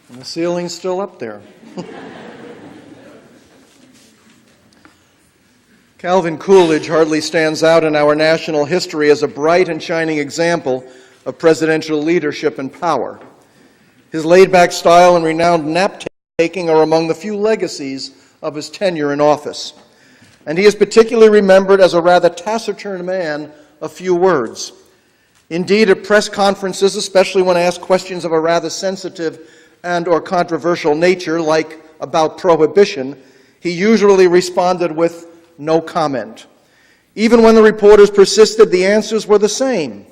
And the ceiling's still up there. Calvin Coolidge hardly stands out in our national history as a bright and shining example of presidential leadership and power. His laid-back style and renowned nap-taking are among the few legacies of his tenure in office. And he is particularly remembered as a rather taciturn man of few words. Indeed, at press conferences, especially when asked questions of a rather sensitive and or controversial nature, like about prohibition, he usually responded with no comment. Even when the reporters persisted, the answers were the same.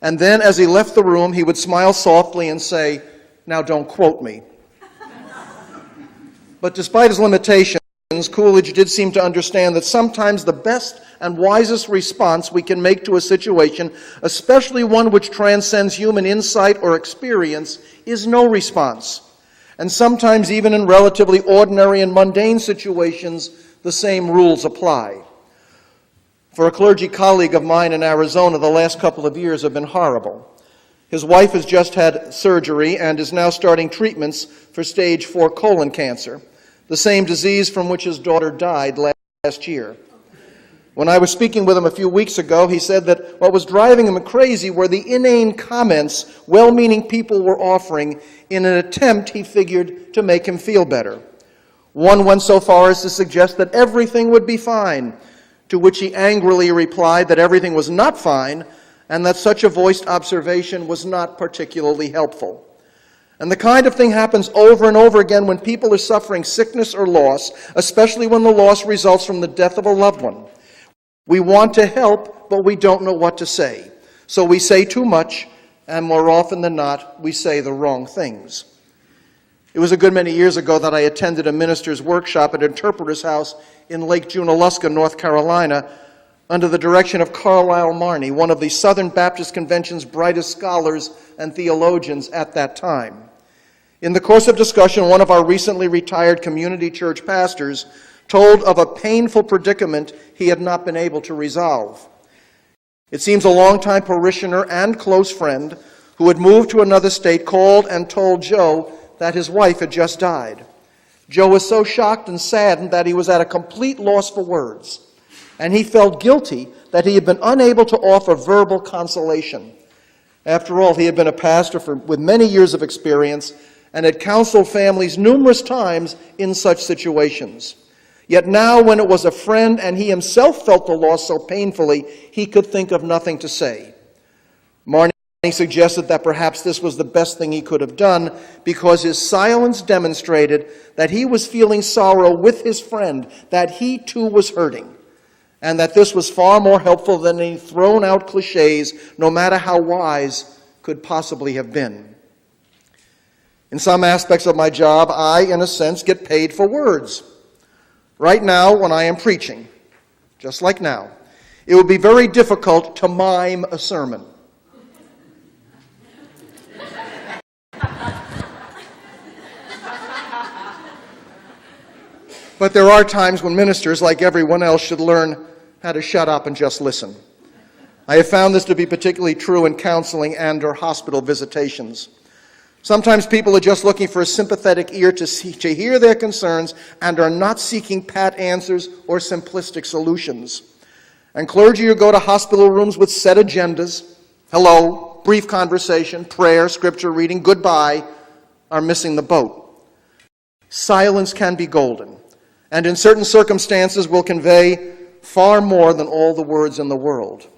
And then, as he left the room, he would smile softly and say, "Now don't quote me." But despite his limitations, Coolidge did seem to understand that sometimes the best and wisest response we can make to a situation, especially one which transcends human insight or experience, is no response. And sometimes, even in relatively ordinary and mundane situations, the same rules apply. For a clergy colleague of mine in Arizona, the last couple of years have been horrible. His wife has just had surgery and is now starting treatments for stage 4 colon cancer, the same disease from which his daughter died last year. When I was speaking with him a few weeks ago, he said that what was driving him crazy were the inane comments well-meaning people were offering in an attempt, he figured, to make him feel better. One went so far as to suggest that everything would be fine, to which he angrily replied that everything was not fine and that such a voiced observation was not particularly helpful. And the kind of thing happens over and over again when people are suffering sickness or loss, especially when the loss results from the death of a loved one. We want to help, but we don't know what to say. So we say too much, and more often than not, we say the wrong things. It was a good many years ago that I attended a minister's workshop at Interpreter's House in Lake Junaluska, North Carolina, under the direction of Carlisle Marney, one of the Southern Baptist Convention's brightest scholars and theologians at that time. In the course of discussion, one of our recently retired community church pastors told of a painful predicament he had not been able to resolve. It seems a longtime parishioner and close friend who had moved to another state called and told Joe that his wife had just died. Joe was so shocked and saddened that he was at a complete loss for words, and he felt guilty that he had been unable to offer verbal consolation. After all, he had been a pastor with many years of experience and had counseled families numerous times in such situations. Yet now, when it was a friend and he himself felt the loss so painfully, he could think of nothing to say. Marney suggested that perhaps this was the best thing he could have done because his silence demonstrated that he was feeling sorrow with his friend, that he too was hurting, and that this was far more helpful than any thrown-out cliches, no matter how wise, could possibly have been. In some aspects of my job, I, in a sense, get paid for words. Right now, when I am preaching, just like now, it would be very difficult to mime a sermon. But there are times when ministers, like everyone else, should learn how to shut up and just listen. I have found this to be particularly true in counseling and/or hospital visitations. Sometimes people are just looking for a sympathetic ear to hear their concerns and are not seeking pat answers or simplistic solutions. And clergy who go to hospital rooms with set agendas, hello, brief conversation, prayer, scripture reading, goodbye, are missing the boat. Silence can be golden, and in certain circumstances will convey far more than all the words in the world.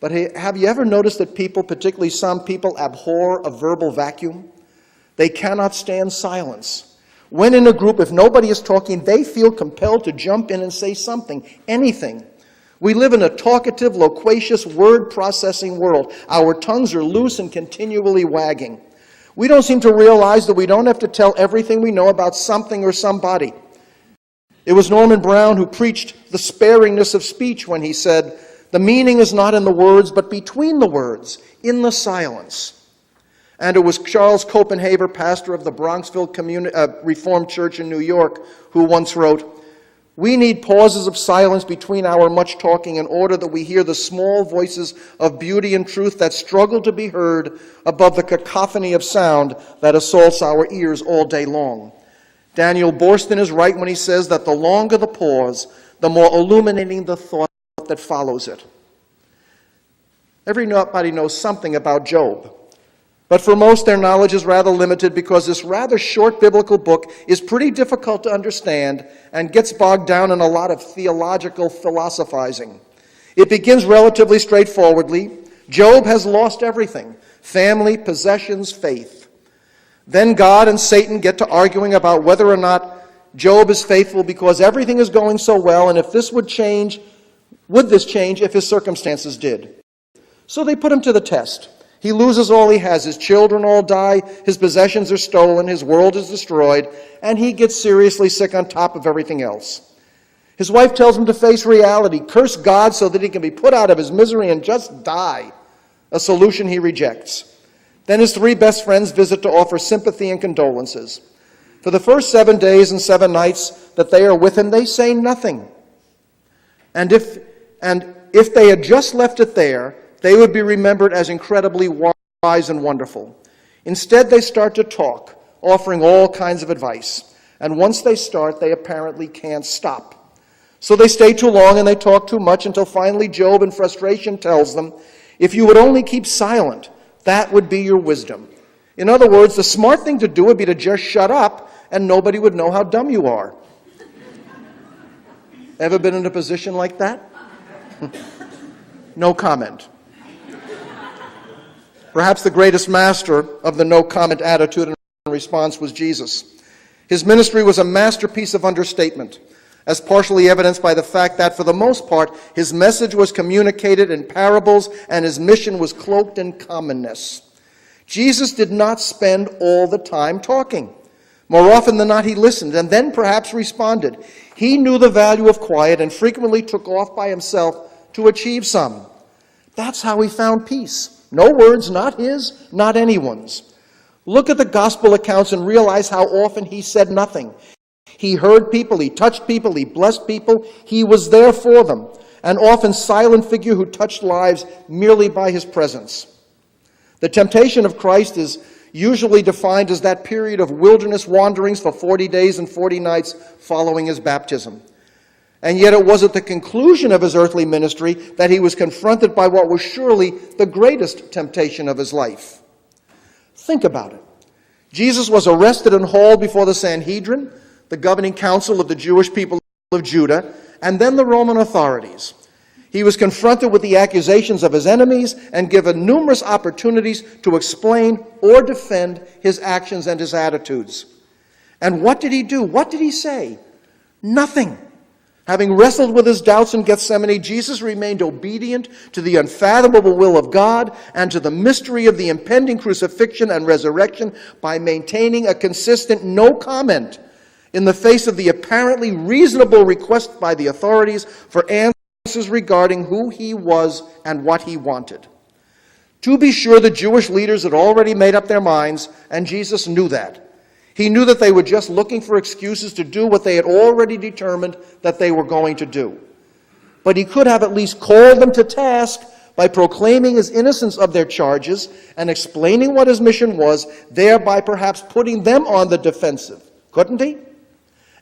But have you ever noticed that people, particularly some people, abhor a verbal vacuum? They cannot stand silence. When in a group, if nobody is talking, they feel compelled to jump in and say something, anything. We live in a talkative, loquacious, word-processing world. Our tongues are loose and continually wagging. We don't seem to realize that we don't have to tell everything we know about something or somebody. It was Norman Brown who preached the sparingness of speech when he said, "The meaning is not in the words, but between the words, in the silence." And it was Charles Copenhaver, pastor of the Bronxville Reformed Church in New York, who once wrote, "We need pauses of silence between our much talking in order that we hear the small voices of beauty and truth that struggle to be heard above the cacophony of sound that assaults our ears all day long." Daniel Boorstin is right when he says that the longer the pause, the more illuminating the thought that follows it. Everybody knows something about Job, but for most their knowledge is rather limited because this rather short biblical book is pretty difficult to understand and gets bogged down in a lot of theological philosophizing. It begins relatively straightforwardly. Job has lost everything: family, possessions, faith. Then God and Satan get to arguing about whether or not Job is faithful because everything is going so well, and if this would change, would this change if his circumstances did? So they put him to the test. He loses all he has. His children all die, his possessions are stolen, his world is destroyed, and he gets seriously sick on top of everything else. His wife tells him to face reality, curse God so that he can be put out of his misery and just die, a solution he rejects. Then his 3 best friends visit to offer sympathy and condolences. For the first 7 days and 7 nights that they are with him, they say nothing. And if they had just left it there, they would be remembered as incredibly wise and wonderful. Instead, they start to talk, offering all kinds of advice. And once they start, they apparently can't stop. So they stay too long and they talk too much until finally Job, in frustration, tells them, "If you would only keep silent, that would be your wisdom." In other words, the smart thing to do would be to just shut up and nobody would know how dumb you are. Ever been in a position like that? No comment. Perhaps the greatest master of the no-comment attitude and response was Jesus. His ministry was a masterpiece of understatement, as partially evidenced by the fact that, for the most part, his message was communicated in parables and his mission was cloaked in commonness. Jesus did not spend all the time talking. More often than not, he listened and then perhaps responded. He knew the value of quiet and frequently took off by himself to achieve some. That's how he found peace. No words, not his, not anyone's. Look at the gospel accounts and realize how often he said nothing. He heard people, he touched people, he blessed people, he was there for them, an often silent figure who touched lives merely by his presence. The temptation of Christ is usually defined as that period of wilderness wanderings for 40 days and 40 nights following his baptism. And yet it was at the conclusion of his earthly ministry that he was confronted by what was surely the greatest temptation of his life. Think about it. Jesus was arrested and hauled before the Sanhedrin, the governing council of the Jewish people of Judah, and then the Roman authorities. He was confronted with the accusations of his enemies and given numerous opportunities to explain or defend his actions and his attitudes. And what did he do? What did he say? Nothing. Having wrestled with his doubts in Gethsemane, Jesus remained obedient to the unfathomable will of God and to the mystery of the impending crucifixion and resurrection by maintaining a consistent no comment in the face of the apparently reasonable request by the authorities for answers regarding who he was and what he wanted. To be sure, the Jewish leaders had already made up their minds, and Jesus knew that. He knew that they were just looking for excuses to do what they had already determined that they were going to do. But he could have at least called them to task by proclaiming his innocence of their charges and explaining what his mission was, thereby perhaps putting them on the defensive. Couldn't he?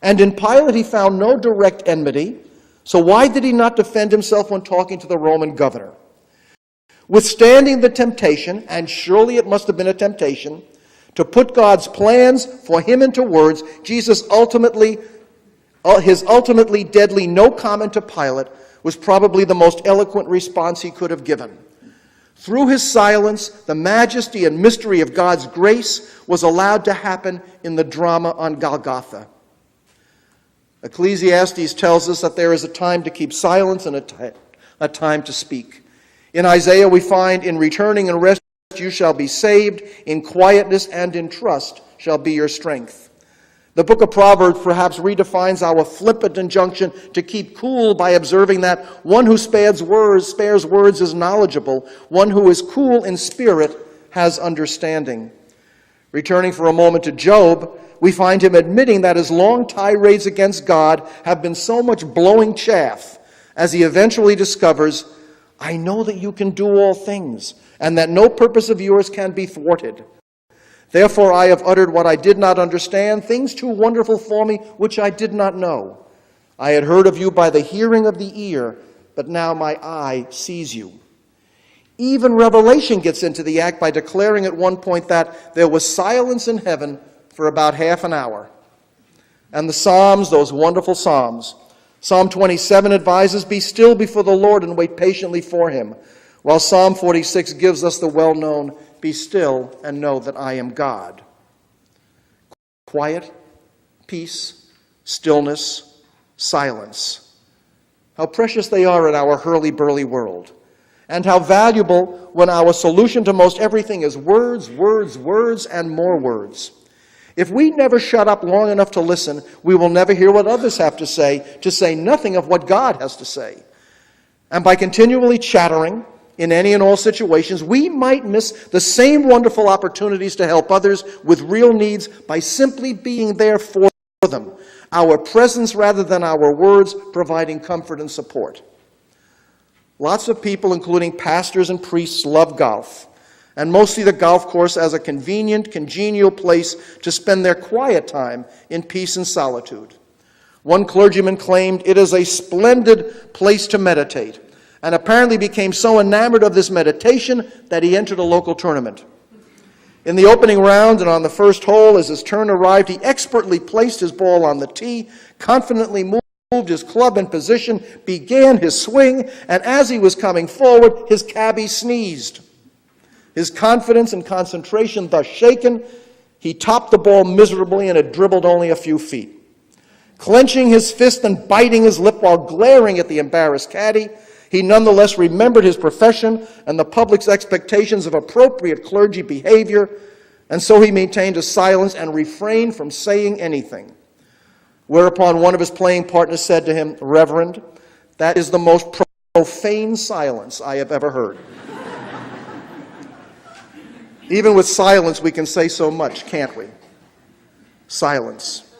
And in Pilate he found no direct enmity. So why did he not defend himself when talking to the Roman governor? Withstanding the temptation, and surely it must have been a temptation, to put God's plans for him into words, his ultimately deadly no comment to Pilate was probably the most eloquent response he could have given. Through his silence, the majesty and mystery of God's grace was allowed to happen in the drama on Golgotha. Ecclesiastes tells us that there is a time to keep silence and a time to speak. In Isaiah we find, in returning and rest you shall be saved, in quietness and in trust shall be your strength. The book of Proverbs perhaps redefines our flippant injunction to keep cool by observing that one who spares words is knowledgeable, one who is cool in spirit has understanding. Returning for a moment to Job, we find him admitting that his long tirades against God have been so much blowing chaff, as he eventually discovers, I know that you can do all things, and that no purpose of yours can be thwarted. Therefore I have uttered what I did not understand, things too wonderful for me, which I did not know. I had heard of you by the hearing of the ear, but now my eye sees you. Even Revelation gets into the act by declaring at one point that there was silence in heaven for about half an hour. And the Psalms, those wonderful Psalms. Psalm 27 advises, be still before the Lord and wait patiently for him. While Psalm 46 gives us the well-known, be still and know that I am God. Quiet, peace, stillness, silence. How precious they are in our hurly-burly world. And how valuable when our solution to most everything is words, words, words, and more words. If we never shut up long enough to listen, we will never hear what others have to say nothing of what God has to say. And by continually chattering in any and all situations, we might miss the same wonderful opportunities to help others with real needs by simply being there for them. Our presence rather than our words providing comfort and support. Lots of people, including pastors and priests, love golf. And most see the golf course as a convenient, congenial place to spend their quiet time in peace and solitude. One clergyman claimed it is a splendid place to meditate, and apparently became so enamored of this meditation that he entered a local tournament. In the opening round and on the first hole, as his turn arrived, he expertly placed his ball on the tee, confidently moved his club in position, began his swing, and as he was coming forward, his cabbie sneezed. His confidence and concentration thus shaken, he topped the ball miserably and it dribbled only a few feet. Clenching his fist and biting his lip while glaring at the embarrassed caddy, he nonetheless remembered his profession and the public's expectations of appropriate clergy behavior, and so he maintained a silence and refrained from saying anything. Whereupon one of his playing partners said to him, Reverend, that is the most profane silence I have ever heard. Even with silence, we can say so much, can't we? Silence.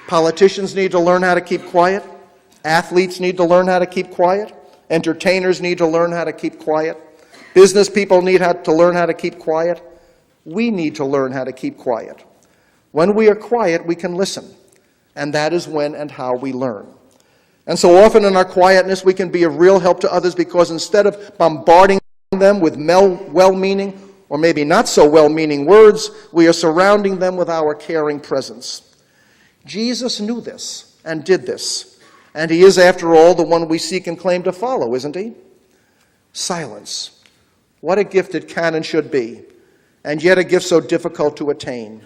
Politicians need to learn how to keep quiet. Athletes need to learn how to keep quiet. Entertainers need to learn how to keep quiet. Business people need to learn how to keep quiet. We need to learn how to keep quiet. When we are quiet, we can listen. And that is when and how we learn. And so often in our quietness, we can be of real help to others because instead of bombarding them with well-meaning or maybe not so well-meaning words, we are surrounding them with our caring presence. Jesus knew this and did this. And he is, after all, the one we seek and claim to follow, isn't he? Silence. What a gift it can and should be, and yet a gift so difficult to attain.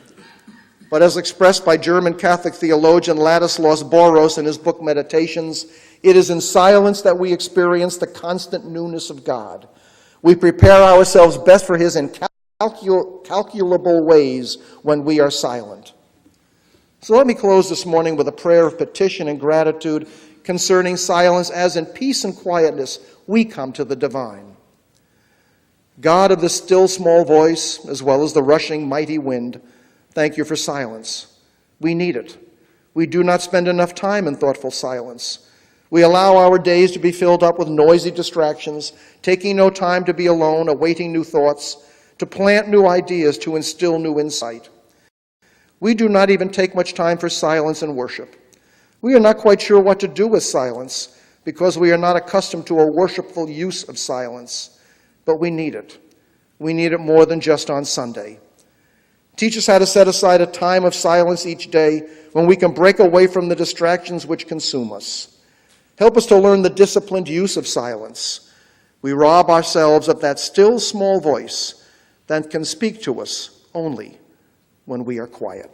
But as expressed by German Catholic theologian Ladislaus Boros in his book Meditations, it is in silence that we experience the constant newness of God. We prepare ourselves best for his incalculable ways when we are silent. So let me close this morning with a prayer of petition and gratitude concerning silence, as in peace and quietness we come to the divine. God of the still small voice, as well as the rushing mighty wind, thank you for silence. We need it. We do not spend enough time in thoughtful silence. We allow our days to be filled up with noisy distractions, taking no time to be alone, awaiting new thoughts, to plant new ideas, to instill new insight. We do not even take much time for silence and worship. We are not quite sure what to do with silence because we are not accustomed to a worshipful use of silence, but we need it. We need it more than just on Sunday. Teach us how to set aside a time of silence each day when we can break away from the distractions which consume us. Help us to learn the disciplined use of silence. We rob ourselves of that still small voice that can speak to us only when we are quiet.